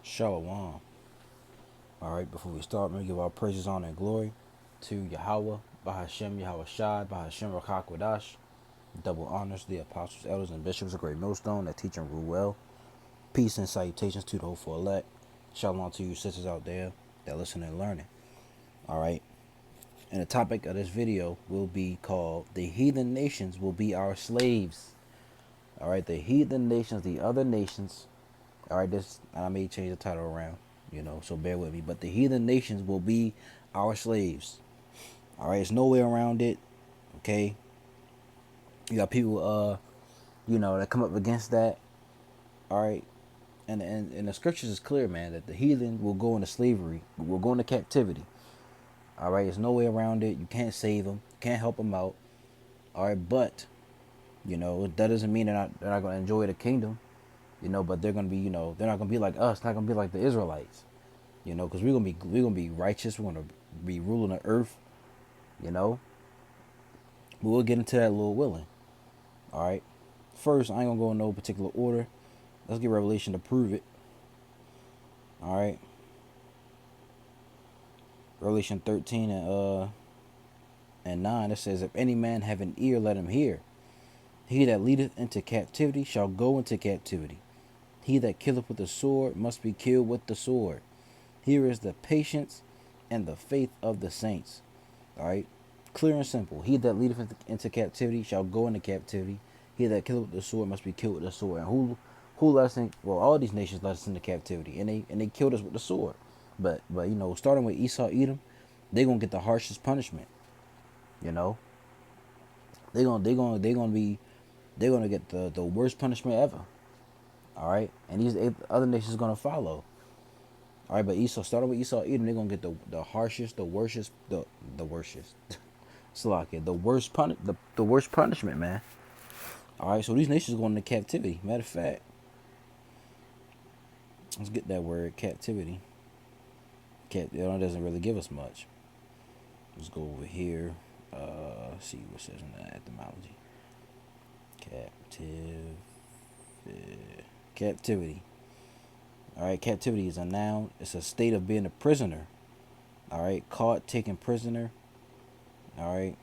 Shalom. All right, before we start, let me give our praises, honor, and glory to Yahweh, Bahashem, Yahweh Shai, Bahashem, Rakakwadash. Double honors the apostles, elders, and bishops of Great Millstone that teach and rule well. Peace and salutations to the hopeful elect. Shalom to you sisters out there that listen and learning. All right, and the topic of this video will be called "The Heathen Nations Will Be Our Slaves." All right, the heathen nations, the other nations. All right, this I may change the title around, so bear with me. But the heathen nations will be our slaves. All right, there's no way around it. Okay, you got people, that come up against that. All right, and the scriptures is clear, man, that the heathen will go into slavery, will go into captivity. All right, there's no way around it. You can't save them, can't help them out. All right, but that doesn't mean they're not going to enjoy the kingdom. But they're going to be, they're not going to be like us, not going to be like the Israelites. Because we're gonna be righteous. We're gonna be ruling the earth. You know, but we'll get into that a little willing. All right. First, I ain't gonna go in no particular order. Let's get Revelation to prove it. All right. Revelation 13 and 9. It says, "If any man have an ear, let him hear. He that leadeth into captivity shall go into captivity. He that killeth with the sword must be killed with the sword. Here is the patience and the faith of the saints." All right, clear and simple. He that leadeth into captivity shall go into captivity. He that killeth with the sword must be killed with the sword. And who let us in? Well, all these nations let us into captivity, and they killed us with the sword. But starting with Esau, Edom, they gonna get the harshest punishment. You know, they're gonna get the worst punishment ever. All right, and these other nations gonna follow. All right, but Esau, starting with Esau, Edom, they're gonna get the harshest, the worstest, the worstest. Slakia, the worst punishment, man. All right, so these nations going into captivity. Matter of fact, let's get that word captivity. It doesn't really give us much. Let's go over here. See what it says in the etymology. Captivity. All right, captivity is a noun. It's a state of being a prisoner. All right, caught, taken prisoner. All right,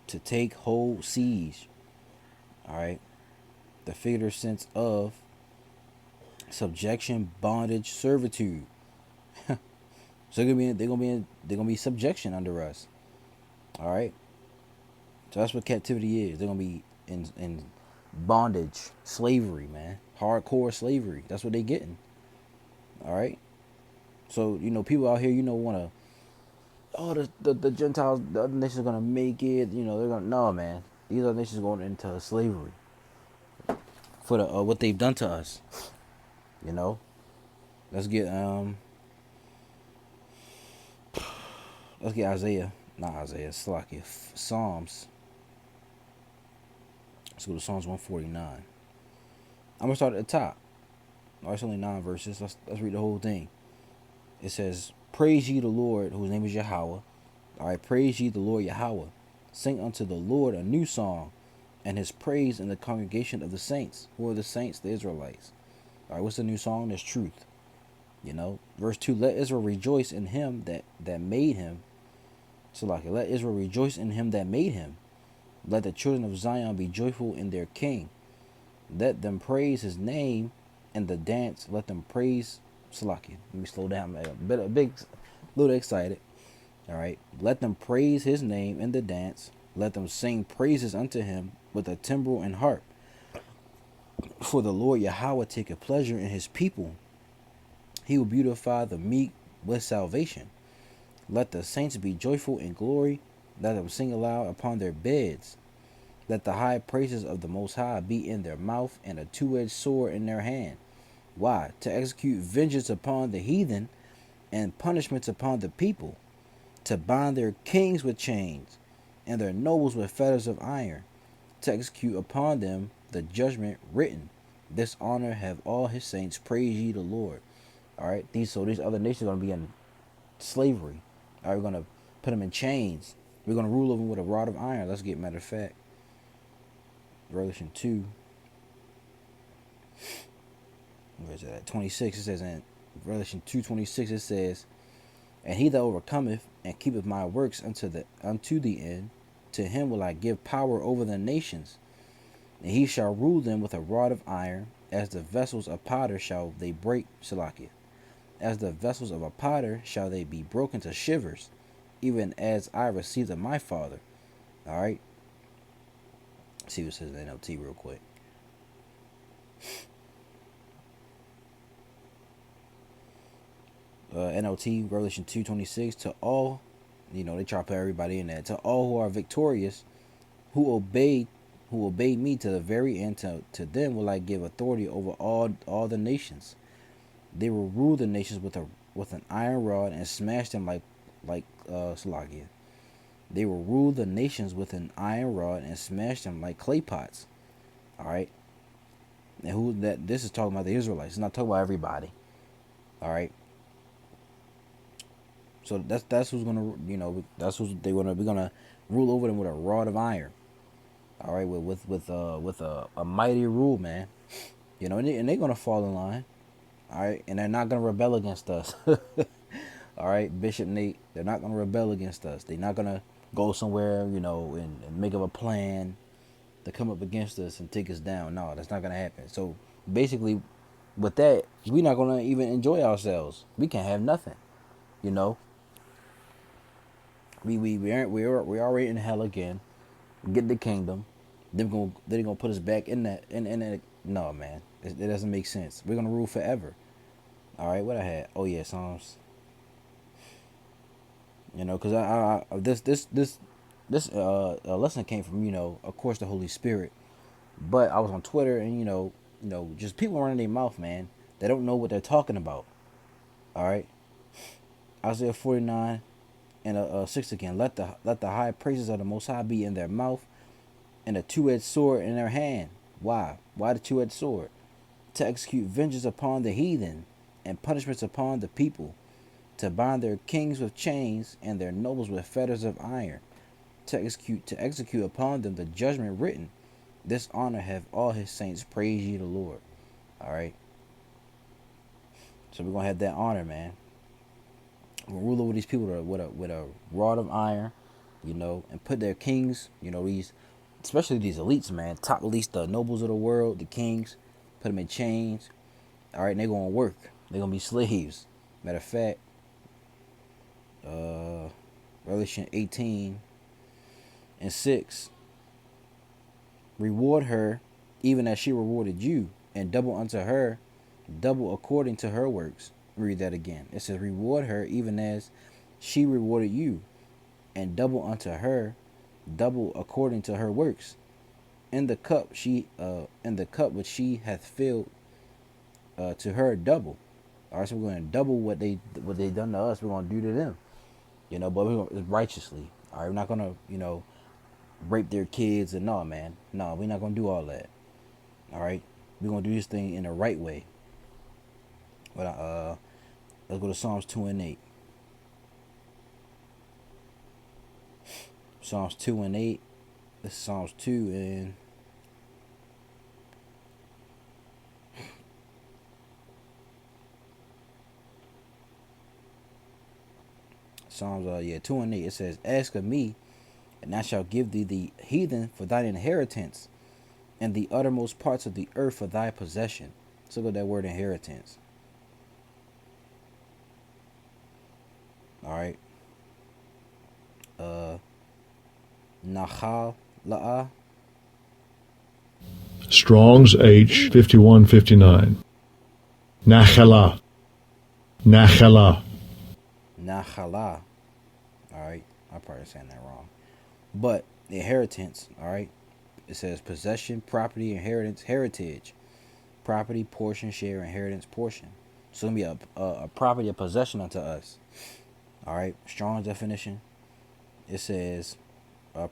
to take, hold, seize. All right, the figurative sense of subjection, bondage, servitude. So they're gonna be subjection under us. All right. So that's what captivity is. They're gonna be in bondage, slavery, man, hardcore slavery. That's what they getting. All right. So people out here, wanna, oh, the Gentiles, the other nations are gonna make it. They're gonna, no, man. These other nations are going into slavery for the what they've done to us. Let's get Isaiah, not Isaiah, Slakia, Psalms. Let's go to Psalms 149. I'm gonna start at the top. Oh, it's only 9 verses. Let's read the whole thing. It says, "Praise ye the Lord, whose name is Yahweh." All right, praise ye the Lord Yahweh. Sing unto the Lord a new song, and his praise in the congregation of the saints. Who are the saints? The Israelites. All right, what's the new song? There's truth. Verse 2, "Let Israel rejoice in him that made him." So like, let Israel rejoice in him that made him. Let the children of Zion be joyful in their king. Let them praise his name and the dance. Let them praise Salakia. Let me slow down. A big, little excited. All right. Let them praise his name in the dance. Let them sing praises unto him with a timbrel and harp. For the Lord Yahweh taketh pleasure in his people. He will beautify the meek with salvation. Let the saints be joyful in glory. Let them sing aloud upon their beds. Let the high praises of the Most High be in their mouth and a two-edged sword in their hand. Why? To execute vengeance upon the heathen and punishments upon the people. To bind their kings with chains and their nobles with fetters of iron. To execute upon them the judgment written. This honor have all his saints. Praise ye the Lord. All right. These other nations are going to be in slavery. All right, we're going to put them in chains. We're going to rule over them with a rod of iron. Let's get matter of fact. Revelation 2. Where is that? 26. It says, Revelation 2:26 it says, "And he that overcometh and keepeth my works unto the end, to him will I give power over the nations, and he shall rule them with a rod of iron, as the vessels of potter shall they break." Salakia. As the vessels of a potter shall they be broken to shivers, even as I received of my Father. All right. Let's see what it says in NLT real quick. NLT Revelation 2:26, to all, they try to put everybody in that. To all who are victorious, who obeyed me to the very end, to them will I give authority over all the nations. They will rule the nations with an iron rod and smash them like Salagia. They will rule the nations with an iron rod and smash them like clay pots. All right. And who that this is talking about the Israelites. It's not talking about everybody. All right. So that's who's gonna that's who's they gonna we're gonna rule over them with a rod of iron. All right, with a mighty rule, man. And they're gonna fall in line. All right, and they're not gonna rebel against us. All right, Bishop Nate, they're not gonna rebel against us. They're not gonna go somewhere, and make up a plan to come up against us and take us down. No, that's not gonna happen. So basically, with that, we're not gonna even enjoy ourselves. We can't have nothing. You know, we're already in hell again. Get the kingdom. They're gonna put us back in that. No, man, it doesn't make sense. We're gonna rule forever. All right, what I had? Oh yeah, Psalms. Because this lesson came from of course the Holy Spirit, but I was on Twitter and just people running their mouth, man. They don't know what they're talking about. All right, Isaiah 49 and 6 again. Let the high praises of the Most High be in their mouth, and a two-edged sword in their hand. Why? Why the two-edged sword? To execute vengeance upon the heathen, and punishments upon the people, to bind their kings with chains and their nobles with fetters of iron, to execute upon them the judgment written. This honor have all his saints. Praise ye the Lord. All right. So we're gonna have that honor, man. We'll rule over these people with a rod of iron, and put their kings, these, especially these elites, man, top elites, the nobles of the world, the kings, put them in chains. All right, and they're gonna work. They're gonna be slaves. Matter of fact, Revelation 18 and 6. Reward her, even as she rewarded you, and double unto her, double according to her works. Read that again. It says, reward her, even as she rewarded you, and double unto her, double according to her works. In the cup which she hath filled, to her double. All right, so we're going to double what they done to us. We're going to do to them, but we're gonna, righteously. All right, we're not going to rape their kids and no, man. No, we're not going to do all that. All right, we're going to do this thing in the right way. But let's go to Psalms 2 and 8. Psalms 2 and 8. This is Psalms 2 and Psalms 2 and 8. It says, ask of me, and I shall give thee the heathen for thine inheritance, and the uttermost parts of the earth for thy possession. So look at that word inheritance. All right. Nahal La'ah. Strong's H 5159. Nachala. Nachala. Nahala. All right. I'm probably saying that wrong. But inheritance, all right. It says possession, property, inheritance, heritage. Property, portion, share, inheritance, portion. So it's going to be a property, a possession unto us. All right. Strong's definition. It says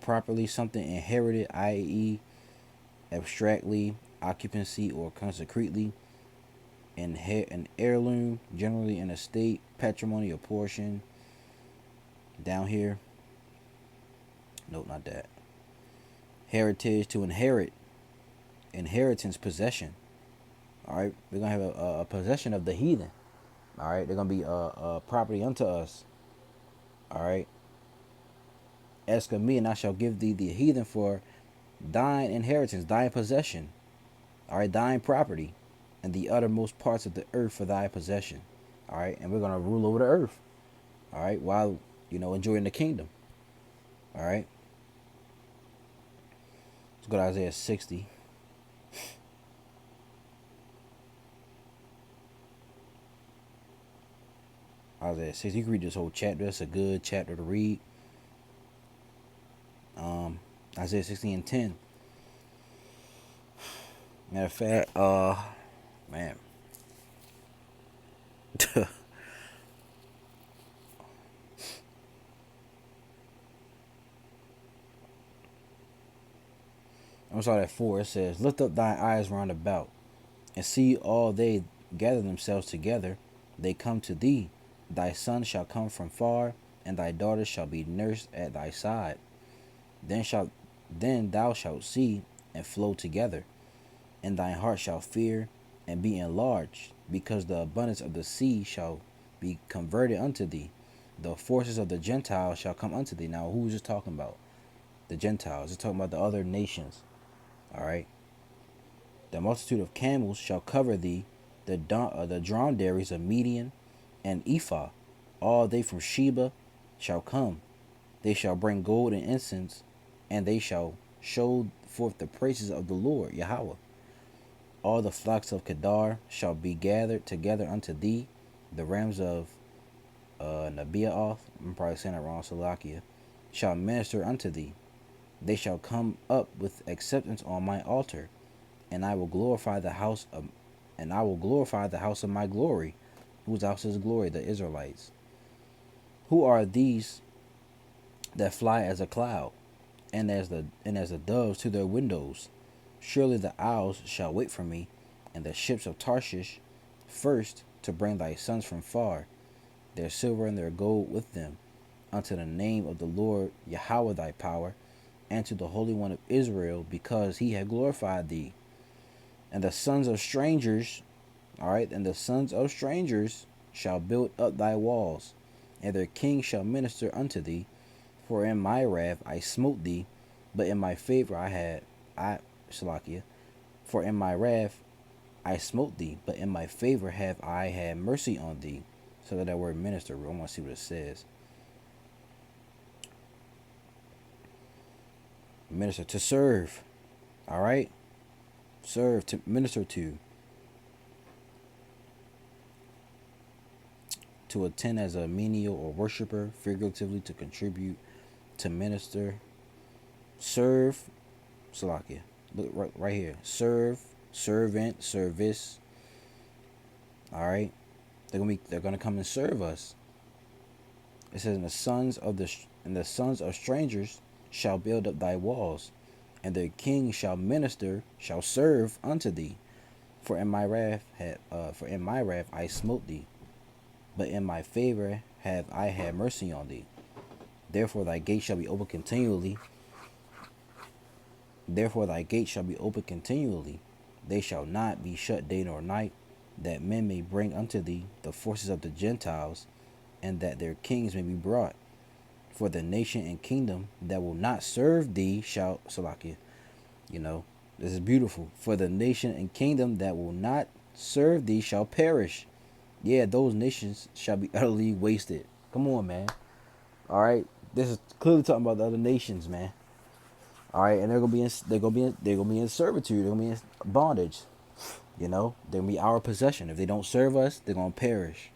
properly something inherited, i.e. abstractly, occupancy, or consecrately. An heirloom, generally an estate, patrimony, or portion. Down here. Nope, not that. Heritage, to inherit. Inheritance, possession. All right, we're gonna have a possession of the heathen. All right, they're gonna be property unto us. All right. Ask of me, and I shall give thee the heathen for thine inheritance, thine possession. All right, thine property, and the uttermost parts of the earth for thy possession. All right, and we're gonna rule over the earth. All right, while enjoying the kingdom. All right. Let's go to Isaiah 60. Isaiah 60. You can read this whole chapter. It's a good chapter to read. Isaiah 60 and 10. Matter of fact, man. I'm sorry, at 4. It says, lift up thine eyes round about, and see all they gather themselves together. They come to thee. Thy son shall come from far, and thy daughter shall be nursed at thy side. Then thou shalt see and flow together, and thine heart shall fear and be enlarged, because the abundance of the sea shall be converted unto thee. The forces of the Gentiles shall come unto thee. Now, who is this talking about? The Gentiles. It's talking about the other nations. All right. The multitude of camels shall cover thee, the dromedaries of Median and Ephah. All they from Sheba shall come. They shall bring gold and incense, and they shall show forth the praises of the Lord, Yahweh. All the flocks of Kedar shall be gathered together unto thee. The rams of Nebaioth, I'm probably saying that wrong, Salakia, shall minister unto thee. They shall come up with acceptance on my altar, and I will glorify the house of my glory. Whose house is glory? The Israelites. Who are these that fly as a cloud, and as the doves to their windows? Surely the owls shall wait for me, and the ships of Tarshish first, to bring thy sons from far, their silver and their gold with them, unto the name of the Lord Yahweh thy power, and to the Holy One of Israel, because he had glorified thee. And the sons of strangers, all right, and the sons of strangers shall build up thy walls, and their kings shall minister unto thee. For in my wrath I smote thee, but in my favor Shalakia. For in my wrath I smote thee, but in my favor have I had mercy on thee. So that word minister, I want to see what it says. Minister, to serve. All right? Serve, to minister to. To attend as a menial or worshiper, figuratively to contribute, to minister. Serve, Salakia. Look right here. Serve, servant, service. All right? They're gonna come and serve us. It says, and the sons of strangers shall build up thy walls, and their kings shall serve unto thee. For in my wrath I smote thee, but in my favor have I had mercy on thee. Therefore thy gate shall be open continually. They shall not be shut day nor night, that men may bring unto thee the forces of the Gentiles, and that their kings may be brought. For the nation and kingdom that will not serve thee shall, Salakia, this is beautiful. For the nation and kingdom that will not serve thee shall perish. Yeah, those nations shall be utterly wasted. Come on, man. All right, this is clearly talking about the other nations, man. All right, and they're gonna be in servitude. They're gonna be in bondage. They're gonna be our possession. If they don't serve us, they're gonna perish.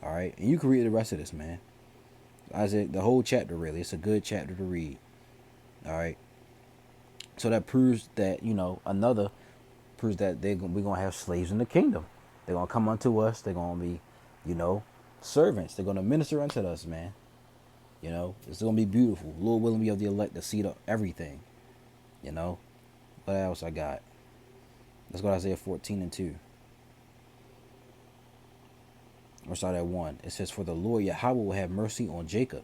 All right, and you can read the rest of this, man. Isaiah, the whole chapter, really. It's a good chapter to read. All right. So that proves that proves that we're gonna have slaves in the kingdom. They're gonna come unto us. They're gonna be, servants. They're gonna minister unto us, man. It's gonna be beautiful. Lord willing, we have the elect to see everything. What else I got? Let's go to Isaiah 14 and 2. Or start at 1. It says, for the Lord Yahweh will have mercy on Jacob,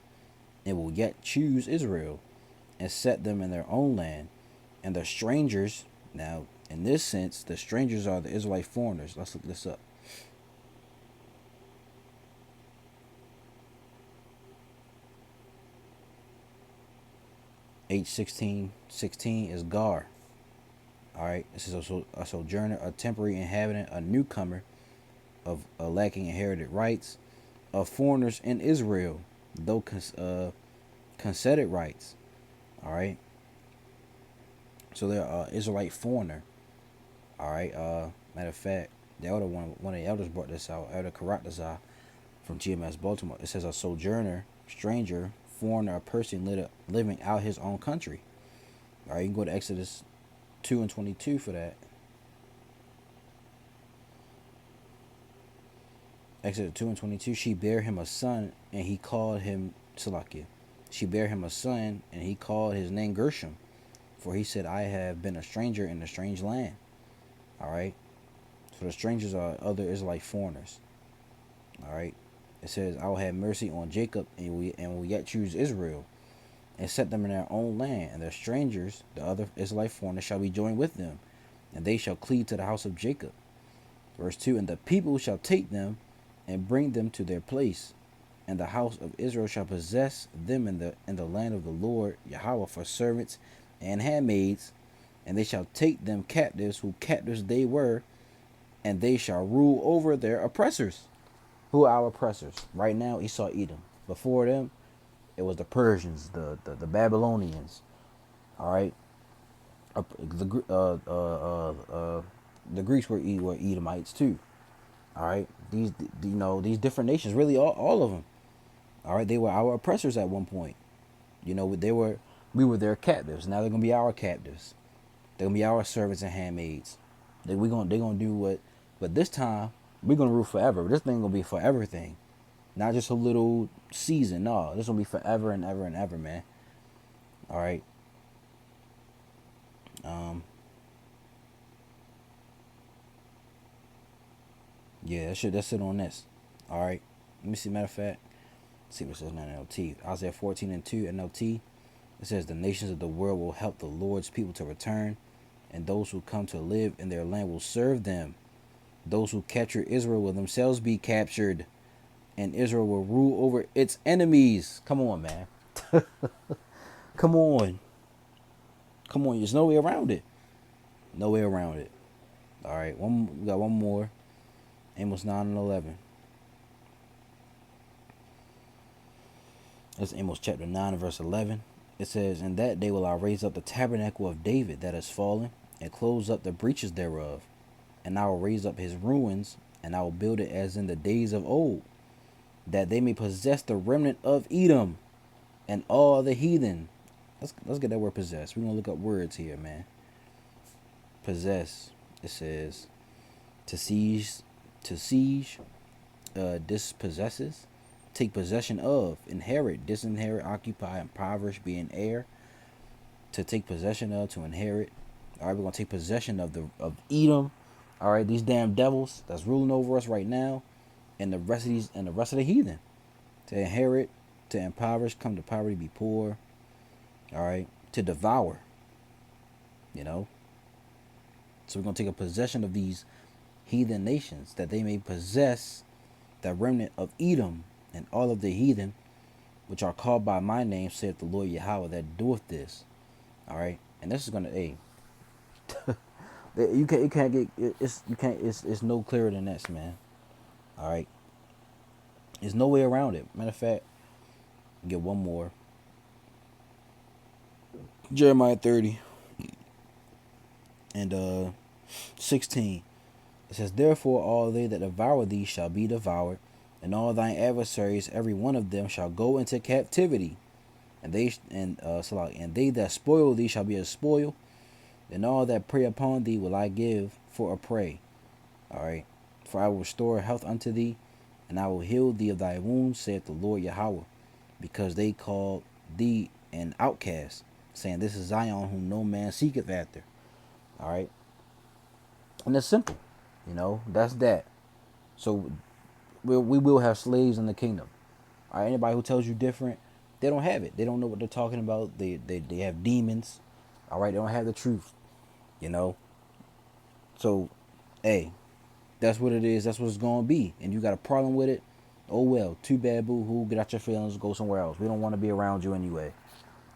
and will yet choose Israel, and set them in their own land. And the strangers, now in this sense, the strangers are the Israelite foreigners. Let's look this up. H16:16 is Gar. All right, this is a sojourner, a temporary inhabitant, a newcomer of lacking inherited rights, of foreigners in Israel, though conceded rights. All right, so they're Israelite foreigner. All right, matter of fact, the elder one of the elders brought this out, Elder Karatazar from GMS Baltimore. It says a sojourner, stranger, foreigner, a person living out his own country. All right, you can go to Exodus 2:22 for that. Exodus 2:22. She bare him a son, and he called him Salakia. She bare him a son, and he called his name Gershom, for he said, I have been a stranger in a strange land. All right. So the strangers are other Israelite foreigners. All right. It says, I will have mercy on Jacob, and will yet choose Israel, and set them in their own land. And the strangers, the other Israelite foreigners, shall be joined with them, and they shall cleave to the house of Jacob. Verse 2, and the people shall take them and bring them to their place, and the house of Israel shall possess them in the land of the Lord Yahweh for servants and handmaids, and they shall take them captives, who captives they were, and they shall rule over their oppressors. Who are our oppressors? Right now, Esau, Edom. Before them, it was the Persians, the Babylonians. All right, the Greeks were Edomites too. All right, these different nations, really all of them. All right, they were our oppressors at one point. We were their captives. Now they're gonna be our captives. They're gonna be our servants and handmaids. They're gonna do what, but this time we're gonna rule forever. This thing gonna be forever thing, not just a little season. No, this gonna be forever and ever and ever, man. All right. Yeah, that's it on this. All right. Let me see. Matter of fact, let's see what it says in NLT. Isaiah 14:2 NLT. It says, the nations of the world will help the Lord's people to return, and those who come to live in their land will serve them. Those who capture Israel will themselves be captured, and Israel will rule over its enemies. Come on, man. Come on. Come on. There's no way around it. No way around it. All right. We got one more. Amos 9:11. That's Amos chapter 9 verse 11. It says, in that day will I raise up the tabernacle of David that is fallen, and close up the breaches thereof. And I will raise up his ruins, and I will build it as in the days of old, that they may possess the remnant of Edom and all the heathen. Let's get that word possess. We're going to look up words here, man. Possess. It says to seize, dispossesses, take possession of, inherit, disinherit, occupy, impoverish, be an heir, to take possession of, to inherit. All right, we're gonna take possession of Edom. All right, these damn devils that's ruling over us right now, and the rest of the heathen. To inherit, to impoverish, come to poverty, be poor. All right, to devour. So we're gonna take a possession of these heathen nations, that they may possess the remnant of Edom and all of the heathen, which are called by my name, saith the Lord Yahweh, that doeth this. All right, and this is gonna it's no clearer than this, man. All right, there's no way around it. Matter of fact, get one more. Jeremiah 30 and 16. It says, therefore all they that devour thee shall be devoured, and all thine adversaries, every one of them, shall go into captivity, and they that spoil thee shall be a spoil, and all that prey upon thee will I give for a prey. All right, for I will restore health unto thee, and I will heal thee of thy wounds, saith the Lord Yahweh, because they called thee an outcast, saying, this is Zion, whom no man seeketh after. All right, and it's simple. That's that. So we will have slaves in the kingdom. All right, anybody who tells you different, they don't have it. They don't know what they're talking about. They have demons. All right, they don't have the truth. So, hey, that's what it is. That's what it's gonna be. And you got a problem with it? Oh well. Too bad, boo hoo. Get out your feelings. Go somewhere else. We don't want to be around you anyway.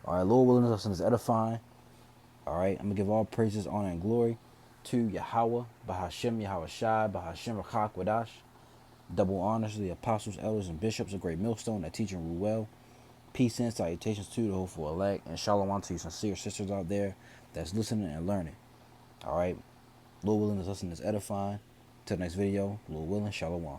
All right, Lord willing, this lesson is edifying. All right, I'm going to give all praises, honor, and glory to Yahweh, Bahashem, Yahweh Shai, Bahashem, Rakak, Wadash. Double honors to the apostles, elders, and bishops of Great Millstone that teach and rule well. Peace and salutations to the hopeful elect, and shalom to you sincere sisters out there that's listening and learning. All right, Lord willing, this lesson is edifying. Till the next video, Lord willing, shalom.